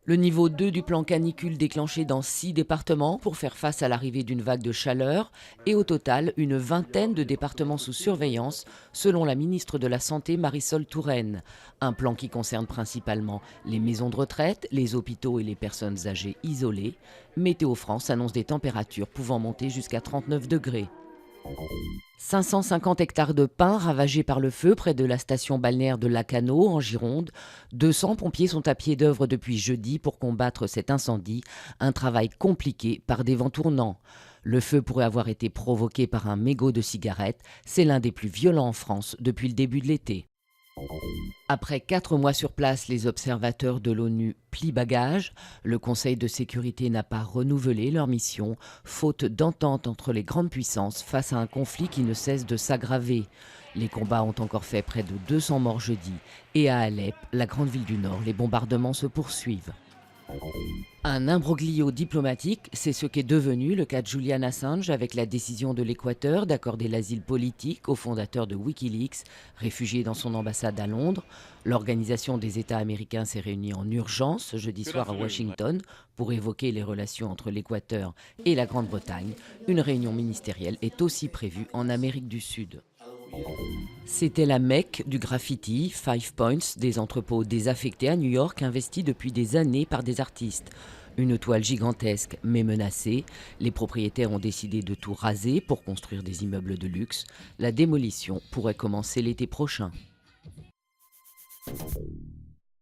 Le niveau 2 du plan canicule déclenché dans 6 départements pour faire face à l'arrivée d'une vague de chaleur et au total une vingtaine de départements sous surveillance selon la ministre de la Santé Marisol Touraine. Un plan qui concerne principalement les maisons de retraite, les hôpitaux et les personnes âgées isolées. Météo France annonce des températures pouvant monter jusqu'à 39 degrés. 550 hectares de pins ravagés par le feu près de la station balnéaire de Lacanau, en Gironde. 200 pompiers sont à pied d'œuvre depuis jeudi pour combattre cet incendie, un travail compliqué par des vents tournants. Le feu pourrait avoir été provoqué par un mégot de cigarette. C'est l'un des plus violents en France depuis le début de l'été. Après 4 mois sur place, les observateurs de l'ONU plient bagages. Le Conseil de sécurité n'a pas renouvelé leur mission, faute d'entente entre les grandes puissances face à un conflit qui ne cesse de s'aggraver. Les combats ont encore fait près de 200 morts jeudi. Et à Alep, la grande ville du Nord, les bombardements se poursuivent. Un imbroglio diplomatique, c'est ce qu'est devenu le cas de Julian Assange avec la décision de l'Équateur d'accorder l'asile politique au fondateur de Wikileaks, réfugié dans son ambassade à Londres. L'Organisation des États américains s'est réunie en urgence ce jeudi soir à Washington pour évoquer les relations entre l'Équateur et la Grande-Bretagne. Une réunion ministérielle est aussi prévue en Amérique du Sud. C'était la Mecque du graffiti, Five Points, des entrepôts désaffectés à New York, investis depuis des années par des artistes. Une toile gigantesque mais menacée. Les propriétaires ont décidé de tout raser pour construire des immeubles de luxe. La démolition pourrait commencer l'été prochain.